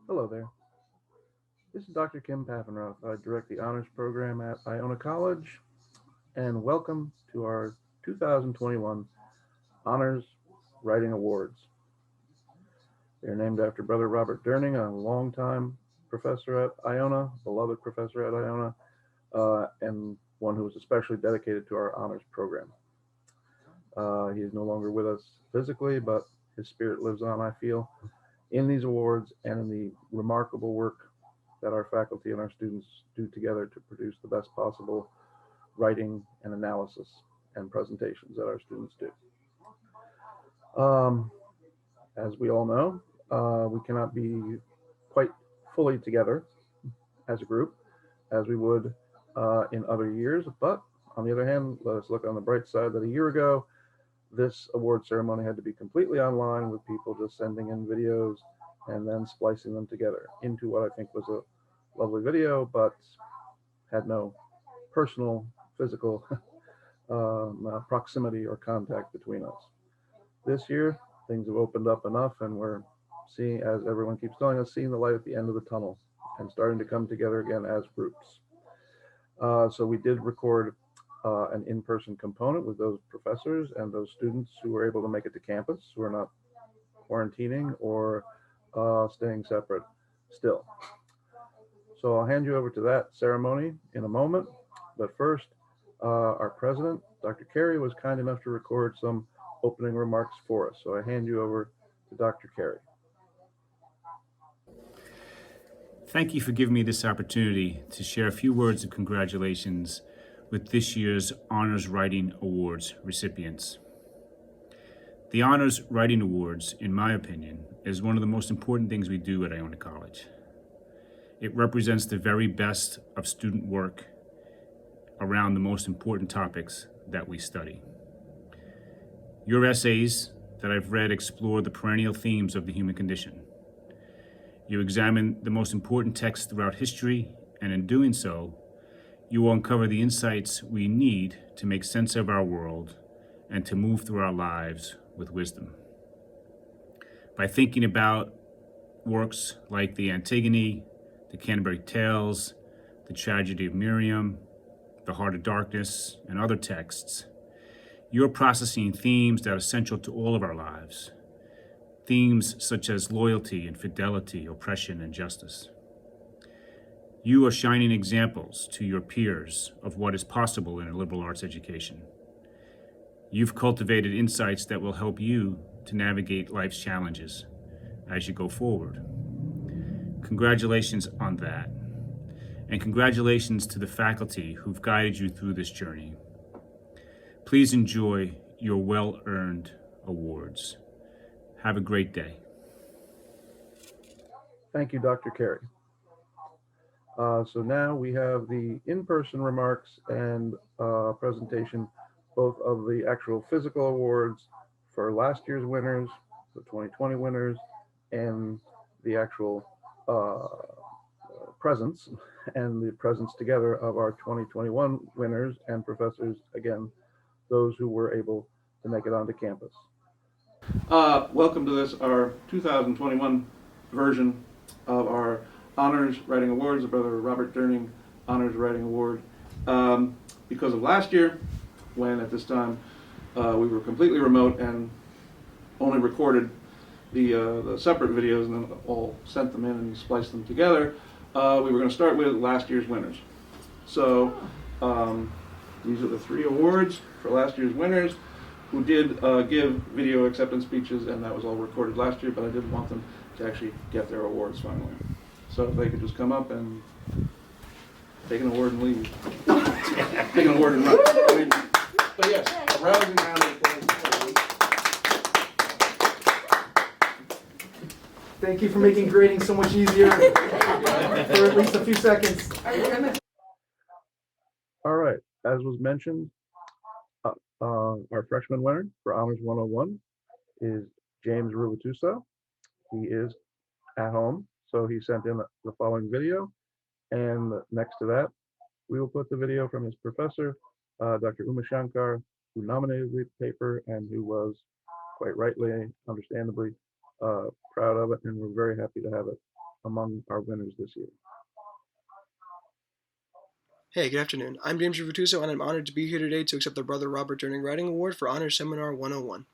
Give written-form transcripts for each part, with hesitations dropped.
Hello there. This is Dr. Kim Paffenroth. I direct the honors program at Iona College, and welcome to our 2021 Honors Writing Awards. They're named after Brother Robert Durning, a longtime professor at Iona, beloved professor at Iona, and one who was especially dedicated to our honors program. He is no longer with us physically, but his spirit lives on, I feel, in these awards and in the remarkable work that our faculty and our students do together to produce the best possible writing and analysis and presentations that our students do. Um, as we all know, we cannot be quite fully together as a group as we would in other years, but on the other hand, let us look on the bright side that a year ago, this award ceremony had to be completely online with people just sending in videos and then splicing them together into what I think was a lovely video, but had no personal, physical proximity or contact between us. This year, things have opened up enough, and we're seeing, as everyone keeps telling us, seeing the light at the end of the tunnel and starting to come together again as groups. So we did record an in-person component with those professors and those students who were able to make it to campus, who are not quarantining or staying separate still. So I'll hand you over to that ceremony in a moment. But first, our president, Dr. Carey, was kind enough to record some opening remarks for us. So I hand you over to Dr. Carey. Thank you for giving me this opportunity to share a few words of congratulations with this year's Honors Writing Awards recipients. The Honors Writing Awards, in my opinion, is one of the most important things we do at Iona College. It represents the very best of student work around the most important topics that we study. Your essays that I've read explore the perennial themes of the human condition. You examine the most important texts throughout history, and in doing so, you will uncover the insights we need to make sense of our world and to move through our lives with wisdom. By thinking about works like the Antigone, the Canterbury Tales, the Tragedy of Miriam, the Heart of Darkness, and other texts, you're processing themes that are central to all of our lives. Themes such as loyalty and fidelity, oppression and justice. You are shining examples to your peers of what is possible in a liberal arts education. You've cultivated insights that will help you to navigate life's challenges as you go forward. Congratulations on that. And congratulations to the faculty who've guided you through this journey. Please enjoy your well-earned awards. Have a great day. Thank you, Dr. Carey. So now we have the in-person remarks and presentation, both of the actual physical awards for last year's winners, the 2020 winners, and the actual presents and the presents together of our 2021 winners and professors, again, those who were able to make it onto campus. Welcome to this, our 2021 version of our Honors Writing Awards, the Brother Robert Durning Honors Writing Award. Because of last year, when at this time we were completely remote and only recorded the separate videos and then all sent them in and spliced them together, we were going to start with last year's winners. So these are the 3 awards for last year's winners who did give video acceptance speeches, and that was all recorded last year, but I didn't want them to actually get their awards finally. So if they could just come up and take an award and leave. Take an award and run. But yes, a rousing round of applause. Thank you for making grading so much easier for at least a few seconds. All right, as was mentioned, our freshman winner for Honors 101 is James Ruvatuso. He is at home, so he sent in the following video, and next to that, we will put the video from his professor, Dr. Uma Shankar, who nominated the paper and who was, quite rightly, understandably, proud of it, and we're very happy to have it among our winners this year. Hey, good afternoon. I'm James Rivatuso, and I'm honored to be here today to accept the Brother Robert Durning Writing Award for Honors Seminar 101.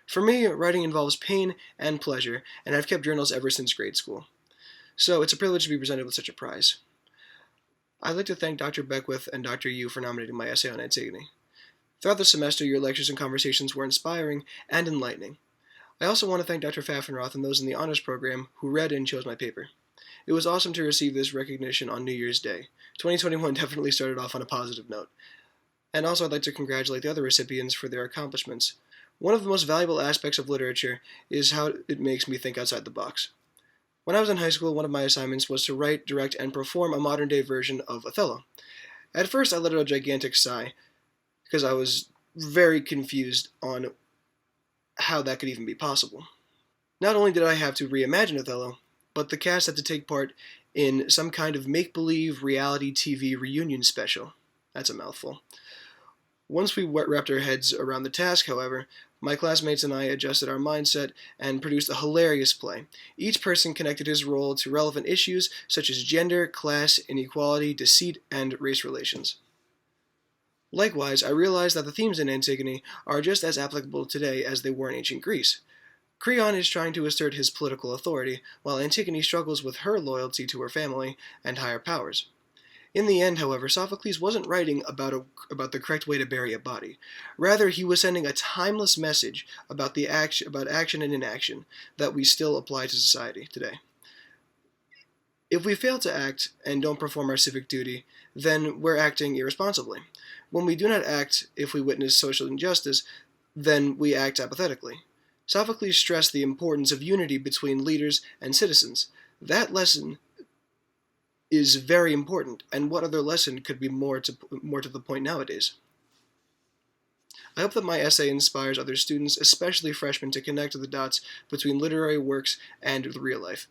For me, writing involves pain and pleasure, and I've kept journals ever since grade school. So it's a privilege to be presented with such a prize. I'd like to thank Dr. Beckwith and Dr. Yu for nominating my essay on Antigone. Throughout the semester, your lectures and conversations were inspiring and enlightening. I also want to thank Dr. Pfaffenroth and those in the honors program who read and chose my paper. It was awesome to receive this recognition on New Year's Day. 2021 definitely started off on a positive note. And also, I'd like to congratulate the other recipients for their accomplishments. One of the most valuable aspects of literature is how it makes me think outside the box. When I was in high school, one of my assignments was to write, direct, and perform a modern-day version of Othello. At first, I let out a gigantic sigh, because I was very confused on how that could even be possible. Not only did I have to reimagine Othello, but the cast had to take part in some kind of make-believe reality TV reunion special. That's a mouthful. Once we wrapped our heads around the task, however, my classmates and I adjusted our mindset and produced a hilarious play. Each person connected his role to relevant issues such as gender, class, inequality, deceit, and race relations. Likewise, I realized that the themes in Antigone are just as applicable today as they were in ancient Greece. Creon is trying to assert his political authority, while Antigone struggles with her loyalty to her family and higher powers. In the end, however, Sophocles wasn't writing about the correct way to bury a body. Rather, he was sending a timeless message about action and inaction that we still apply to society today. If we fail to act and don't perform our civic duty, then we're acting irresponsibly. When we do not act if we witness social injustice, then we act apathetically. Sophocles stressed the importance of unity between leaders and citizens. That lesson is very important, and what other lesson could be more to the point nowadays? I hope that my essay inspires other students, especially freshmen, to connect the dots between literary works and the real life.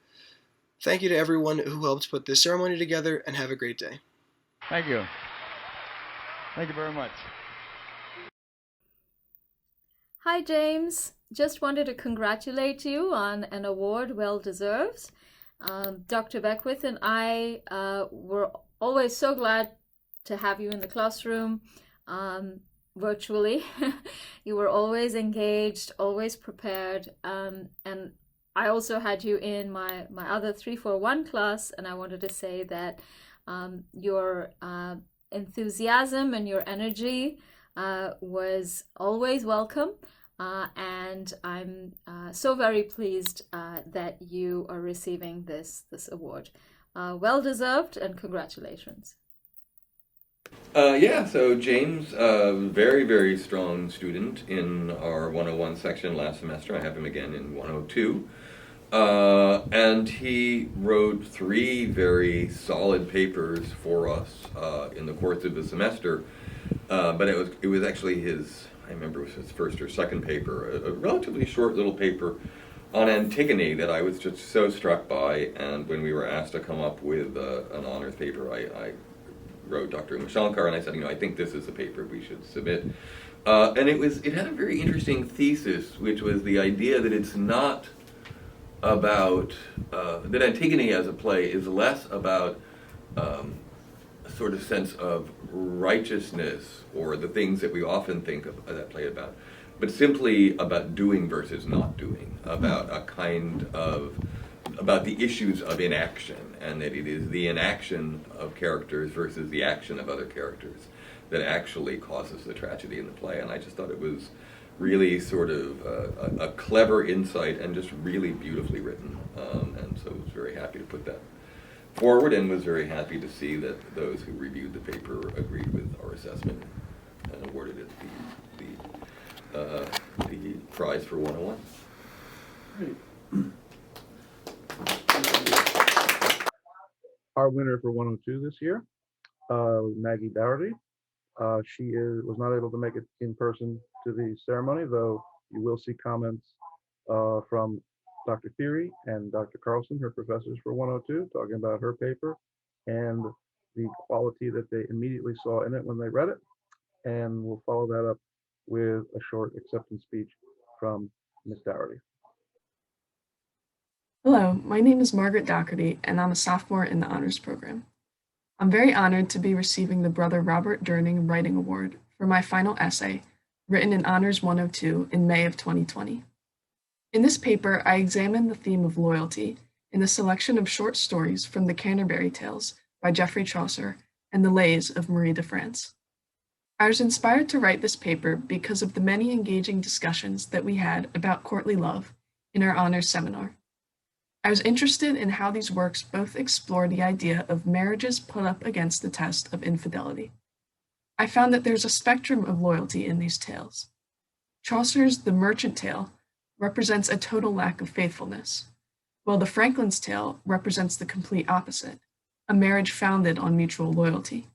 Thank you to everyone who helped put this ceremony together, and have a great day. Thank you. Thank you very much. Hi, James. Just wanted to congratulate you on an award well deserved. Dr. Beckwith and I were always so glad to have you in the classroom virtually. You were always engaged, always prepared, and I also had you in my other 341 class, and I wanted to say that your enthusiasm and your energy was always welcome. And I'm so very pleased that you are receiving this award. Well deserved, and congratulations. So James, very, very strong student in our 101 section last semester. I have him again in 102. And he wrote 3 very solid papers for us in the course of the semester. But it was actually I remember it was his first or second paper, a relatively short little paper on Antigone that I was just so struck by. And when we were asked to come up with an honors paper, I wrote Dr. Mashankar and I said, I think this is the paper we should submit. And it had a very interesting thesis, which was the idea that it's not about, that Antigone as a play is less about a sort of sense of righteousness or the things that we often think of that play about, but simply about doing versus not doing, about the issues of inaction, and that it is the inaction of characters versus the action of other characters that actually causes the tragedy in the play. And I just thought it was really sort of a clever insight and just really beautifully written. And so I was very happy to put that forward, and was very happy to see that those who reviewed the paper agreed with our assessment and awarded it the prize for 101. Great. Our winner for 102 this year, Maggie Dougherty. She was not able to make it in person to the ceremony, though you will see comments from Dr. Theory and Dr. Carlson, her professors for 102, talking about her paper and the quality that they immediately saw in it when they read it. And we'll follow that up with a short acceptance speech from Ms. Dougherty. Hello, my name is Margaret Doherty, and I'm a sophomore in the honors program. I'm very honored to be receiving the Brother Robert Durning Writing Award for my final essay, written in Honors 102 in May of 2020. In this paper, I examined the theme of loyalty in a selection of short stories from the Canterbury Tales by Geoffrey Chaucer and the Lays of Marie de France. I was inspired to write this paper because of the many engaging discussions that we had about courtly love in our honors seminar. I was interested in how these works both explore the idea of marriages put up against the test of infidelity. I found that there's a spectrum of loyalty in these tales. Chaucer's The Merchant Tale represents a total lack of faithfulness, while the Franklin's Tale represents the complete opposite, a marriage founded on mutual loyalty.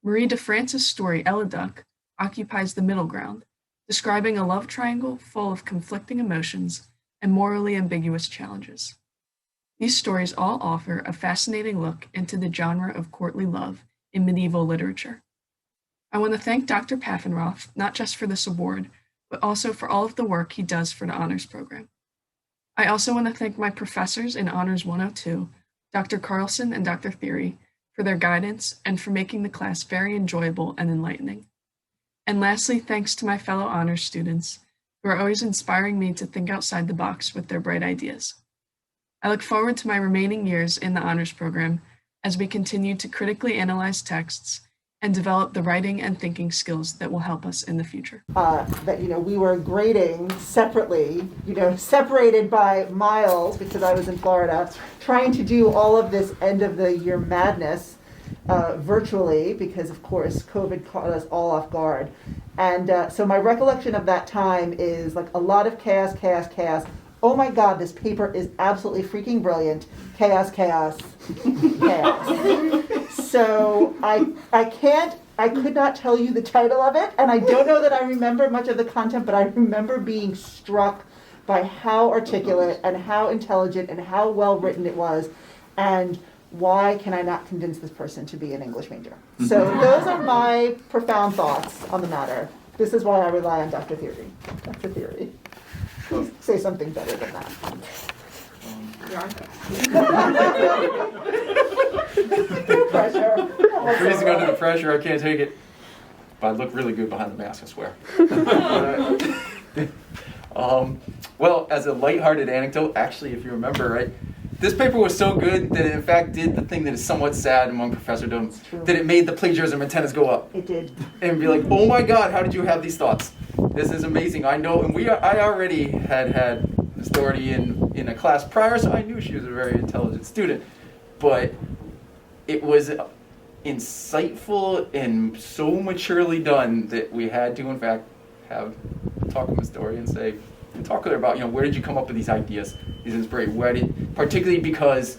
Marie de France's story Eliduc occupies the middle ground, describing a love triangle full of conflicting emotions and morally ambiguous challenges. These stories all offer a fascinating look into the genre of courtly love in medieval literature. I want to thank Dr. Paffenroth not just for this award, but also for all of the work he does for the honors program. I also want to thank my professors in Honors 102, Dr. Carlson and Dr. Theory, for their guidance and for making the class very enjoyable and enlightening. And lastly, thanks to my fellow honors students, who are always inspiring me to think outside the box with their bright ideas. I look forward to my remaining years in the honors program as we continue to critically analyze texts and develop the writing and thinking skills that will help us in the future. That we were grading separately, separated by miles because I was in Florida, trying to do all of this end of the year madness virtually because of course COVID caught us all off guard. And so my recollection of that time is like a lot of chaos. Oh my God, this paper is absolutely freaking brilliant. Chaos. So I could not tell you the title of it, and I don't know that I remember much of the content, but I remember being struck by how articulate and how intelligent and how well written it was, and why can I not convince this person to be an English major? So those are my profound thoughts on the matter. This is why I rely on Dr. Theory. Dr. Theory. Please say something better than that. No pressure. Freezing under the pressure, I can't take it. But I look really good behind the mask, I swear. Well, as a lighthearted anecdote, actually, if you remember, right, this paper was so good that it in fact did the thing that is somewhat sad among professordom, that it made the plagiarism antennas go up. It did. And be like, oh my God, how did you have these thoughts? This is amazing. I know, and I already had Miss Doherty in a class prior, so I knew she was a very intelligent student. But it was insightful and so maturely done that we had to, in fact, talk with Miss Doherty and talk with her about, where did you come up with these ideas, these inspiration? Particularly because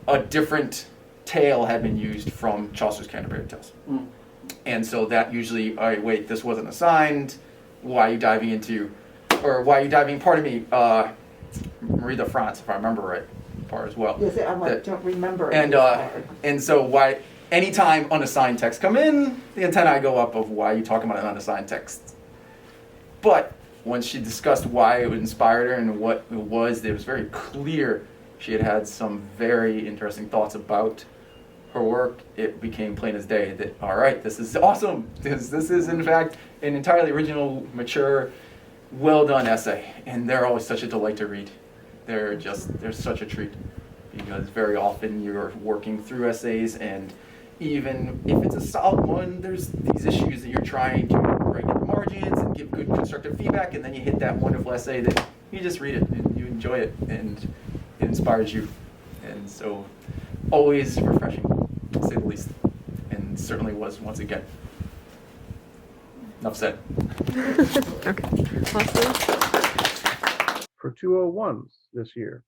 a different tale had been used from Chaucer's Canterbury Tales. And so that usually, all right, wait, this wasn't assigned. Why are you diving, pardon me, Marie de France, if I remember right, part as well. Yes, I'm like, don't remember it. And so why, anytime unassigned texts come in, the antennae go up of why are you talking about an unassigned text. But once she discussed why it inspired her and what it was very clear she had some very interesting thoughts about her work. It became plain as day that, all right, this is awesome. This is, in fact, an entirely original, mature, well-done essay. And they're always such a delight to read. They're such a treat. Because very often you're working through essays, and even if it's a solid one, there's these issues that you're trying to write in the margins and give good constructive feedback, and then you hit that wonderful essay that you just read it and you enjoy it and it inspires you. And so always refreshing, to say the least, and certainly was once again. Enough said. Okay, awesome. For 201s this year,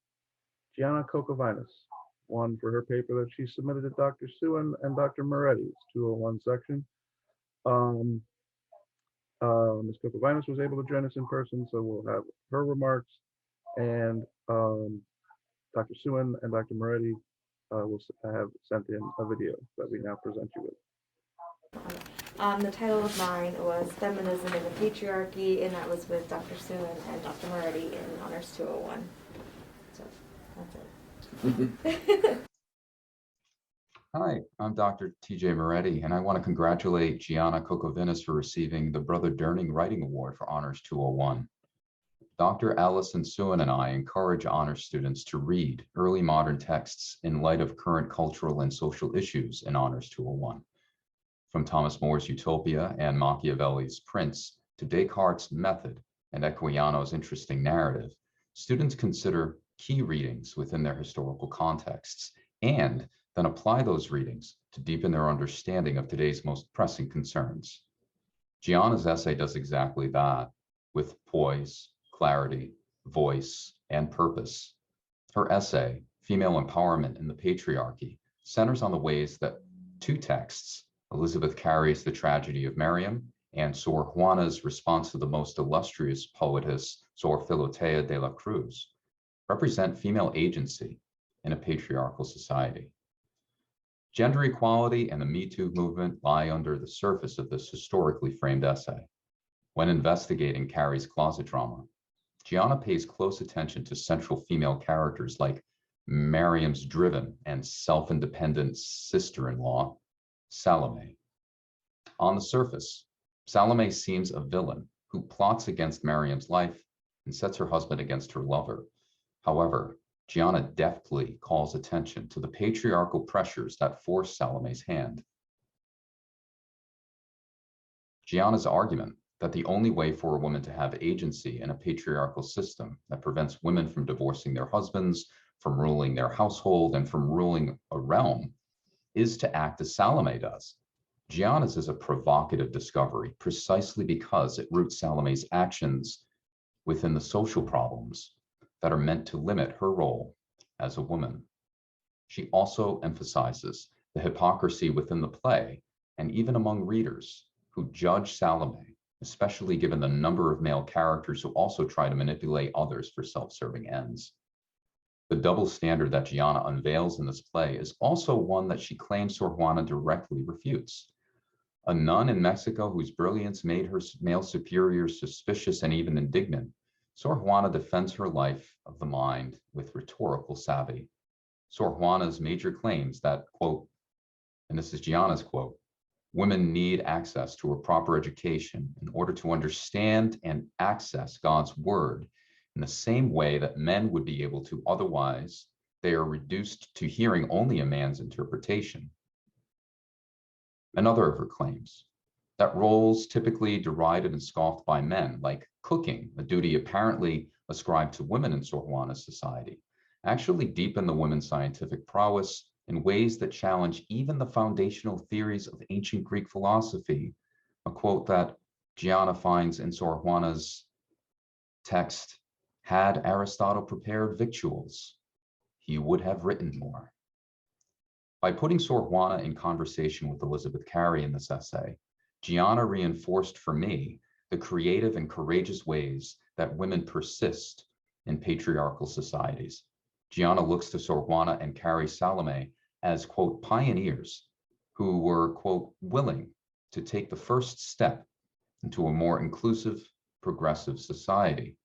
Gianna Kokovinas won for her paper that she submitted to Dr. Suen and Dr. Moretti's 201 section. Ms. Kokovinas was able to join us in person, so we'll have her remarks, and Dr. Suen and Dr. Moretti will have sent in a video that we now present you with. The title of mine was Feminism and the Patriarchy, and that was with Dr. Suen and Dr. Moretti in Honors 201. So. That's it. Hi, I'm Dr. TJ Moretti, and I want to congratulate Gianna Kokovinis for receiving the Brother Durning Writing Award for Honors 201. Dr. Allison Suin and I encourage honors students to read early modern texts in light of current cultural and social issues in Honors 201. From Thomas More's Utopia and Machiavelli's Prince to Descartes' Method and Equiano's interesting narrative, students consider key readings within their historical contexts and then apply those readings to deepen their understanding of today's most pressing concerns. Gianna's essay does exactly that, with poise, clarity, voice, and purpose. Her essay, Female Empowerment in the Patriarchy, centers on the ways that two texts, Elizabeth Carey's The Tragedy of Miriam and Sor Juana's response to the most illustrious poetess, Sor Filotea de la Cruz, represent female agency in a patriarchal society. Gender equality and the Me Too movement lie under the surface of this historically framed essay. When investigating Carey's closet drama, Gianna pays close attention to central female characters like Miriam's driven and self-independent sister-in-law, Salome. On the surface, Salome seems a villain who plots against Miriam's life and sets her husband against her lover. However, Gianna deftly calls attention to the patriarchal pressures that force Salome's hand. Gianna's argument that the only way for a woman to have agency in a patriarchal system that prevents women from divorcing their husbands, from ruling their household, and from ruling a realm is to act as Salome does. Gianna's is a provocative discovery precisely because it roots Salome's actions within the social problems that are meant to limit her role as a woman. She also emphasizes the hypocrisy within the play and even among readers who judge Salome, especially given the number of male characters who also try to manipulate others for self-serving ends. The double standard that Gianna unveils in this play is also one that she claims Sor Juana directly refutes. A nun in Mexico whose brilliance made her male superiors suspicious and even indignant, Sor Juana defends her life of the mind with rhetorical savvy. Sor Juana's major claims that, quote, and this is Gianna's quote, women need access to a proper education in order to understand and access God's word in the same way that men would be able to, otherwise they are reduced to hearing only a man's interpretation. Another of her claims, that roles typically derided and scoffed by men, like cooking, a duty apparently ascribed to women in Sor Juana's society, actually deepen the women's scientific prowess in ways that challenge even the foundational theories of ancient Greek philosophy, a quote that Gianna finds in Sor Juana's text, had Aristotle prepared victuals, he would have written more. By putting Sor Juana in conversation with Elizabeth Carey in this essay, Gianna reinforced for me the creative and courageous ways that women persist in patriarchal societies. Gianna looks to Sor Juana and Carey Salome as, quote, pioneers who were, quote, willing to take the first step into a more inclusive, progressive society,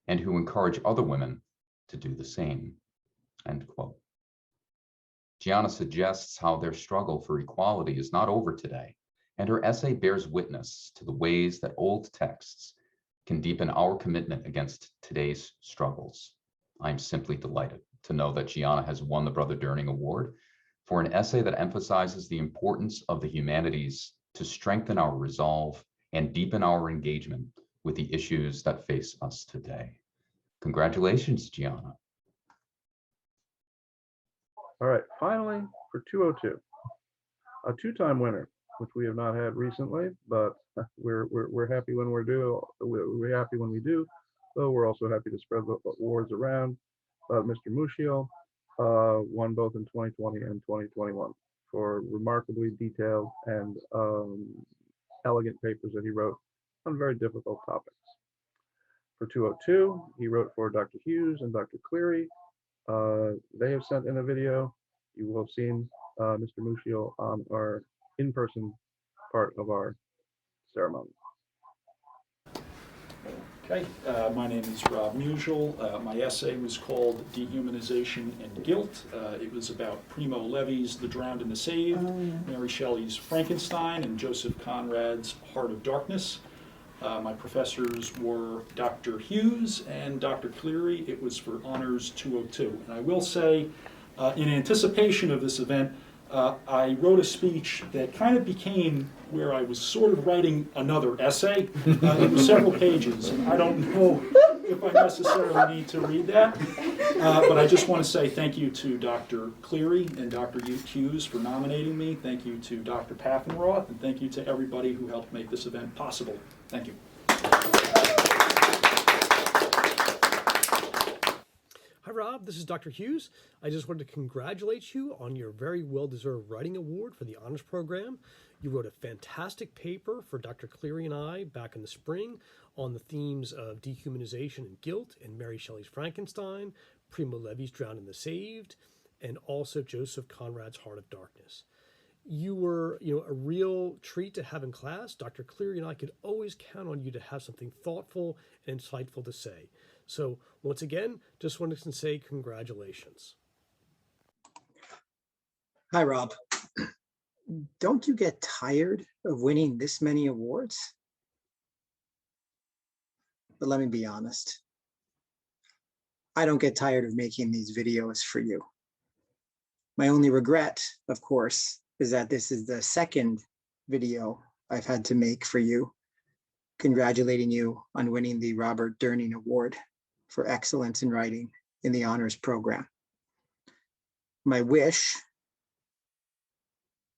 and who encourage other women to do the same, end quote. Gianna suggests how their struggle for equality is not over today, and her essay bears witness to the ways that old texts can deepen our commitment against today's struggles. I'm simply delighted to know that Gianna has won the Brother Durning Award for an essay that emphasizes the importance of the humanities to strengthen our resolve and deepen our engagement with the issues that face us today. Congratulations, Gianna. All right, finally, for 202, a two-time winner, which we have not had recently, but we're happy when we're happy when we do, though we're also happy to spread the awards around. Mr. Muscio won both in 2020 and 2021 for remarkably detailed and elegant papers that he wrote on very difficult topics. For 202, he wrote for Dr. Hughes and Dr. Cleary. They have sent in a video. You will have seen Mr. Muscio on our in-person part of our ceremony. Okay, my name is Rob Musial. My essay was called Dehumanization and Guilt. It was about Primo Levi's The Drowned and the Saved, Mary Shelley's Frankenstein, and Joseph Conrad's Heart of Darkness. My professors were Dr. Hughes and Dr. Cleary. It was for Honors 202. And I will say, in anticipation of this event, I wrote a speech that kind of became where I was sort of writing another essay. It was several pages, and I don't know if I necessarily need to read that. But I just want to say thank you to Dr. Cleary and Dr. Hughes for nominating me. Thank you to Dr. Paffenroth, and thank you to everybody who helped make this event possible. Thank you. Hi Rob, this is Dr. Hughes. I just wanted to congratulate you on your very well-deserved writing award for the honors program. You wrote a fantastic paper for Dr. Cleary and I back in the spring on the themes of dehumanization and guilt in Mary Shelley's Frankenstein, Primo Levi's Drowned and the Saved, and also Joseph Conrad's Heart of Darkness. You were, a real treat to have in class. Dr. Cleary and I could always count on you to have something thoughtful and insightful to say. So once again, just wanted to say congratulations. Hi, Rob. Don't you get tired of winning this many awards? But let me be honest. I don't get tired of making these videos for you. My only regret, of course, is that this is the second video I've had to make for you, congratulating you on winning the Robert Durning Award for Excellence in Writing in the Honors Program. My wish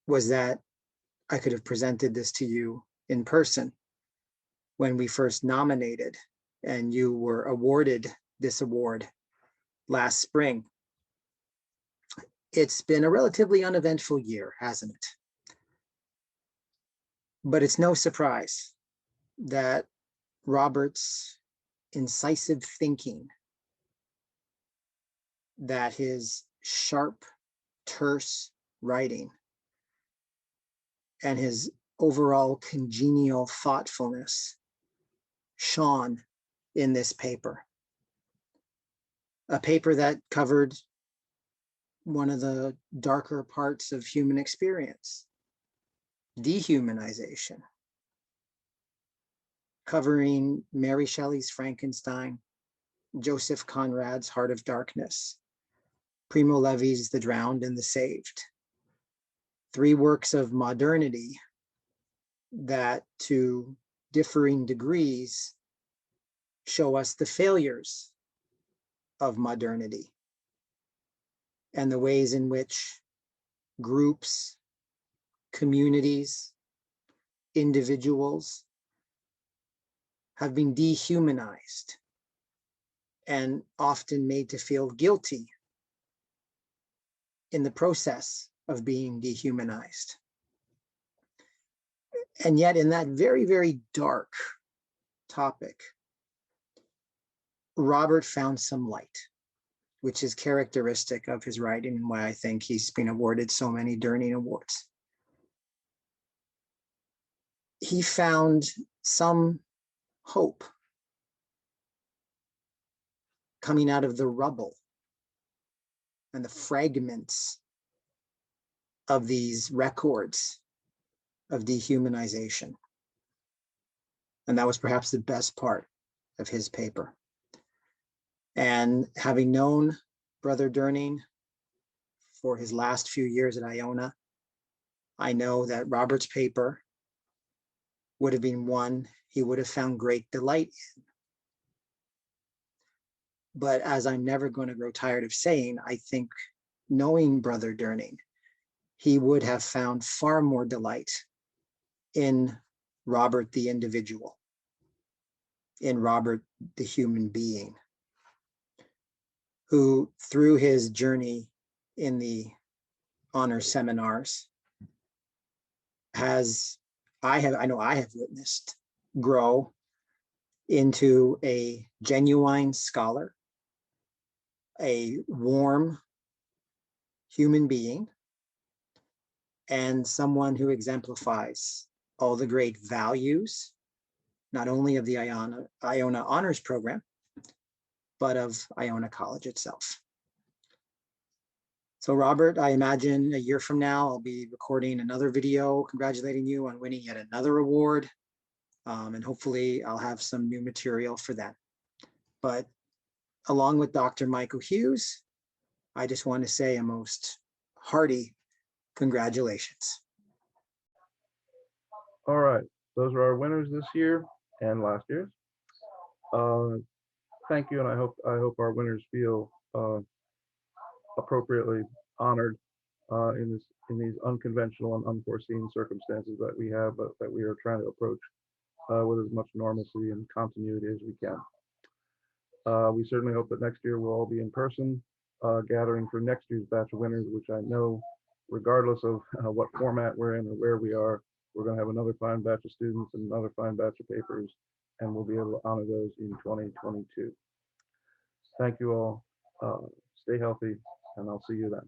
was that I could have presented this to you in person when we first nominated and you were awarded this award last spring. It's been a relatively uneventful year, hasn't it? But it's no surprise that Robert's incisive thinking, that his sharp, terse writing, and his overall congenial thoughtfulness shone in this paper. A paper that covered one of the darker parts of human experience, dehumanization, covering Mary Shelley's Frankenstein, Joseph Conrad's Heart of Darkness, Primo Levi's The Drowned and the Saved. Three works of modernity that, to differing degrees, show us the failures of modernity and the ways in which groups, communities, individuals have been dehumanized and often made to feel guilty in the process of being dehumanized. And yet in that very, very dark topic, Robert found some light, which is characteristic of his writing and why I think he's been awarded so many Durning Awards. He found some hope coming out of the rubble and the fragments of these records of dehumanization. And that was perhaps the best part of his paper. And having known Brother Durning for his last few years at Iona, I know that Robert's paper would have been one he would have found great delight in. But as I'm never going to grow tired of saying, I think knowing Brother Durning, he would have found far more delight in Robert the individual, in Robert the human being, who through his journey in the honor seminars I know I have witnessed grow into a genuine scholar, a warm human being, and someone who exemplifies all the great values not only of the Iona Honors Program, but of Iona College itself. So Robert, I imagine a year from now, I'll be recording another video congratulating you on winning yet another award. And hopefully I'll have some new material for that. But along with Dr. Michael Hughes, I just want to say a most hearty congratulations. All right, those are our winners this year and last year's. Thank you, and I hope our winners feel appropriately honored in these unconventional and unforeseen circumstances that we have, but that we are trying to approach with as much normalcy and continuity as we can. We certainly hope that next year we'll all be in person, gathering for next year's batch of winners, which I know, regardless of what format we're in or where we are, we're going to have another fine batch of students and another fine batch of papers, and we'll be able to honor those in 2022. Thank you all. Stay healthy, and I'll see you then.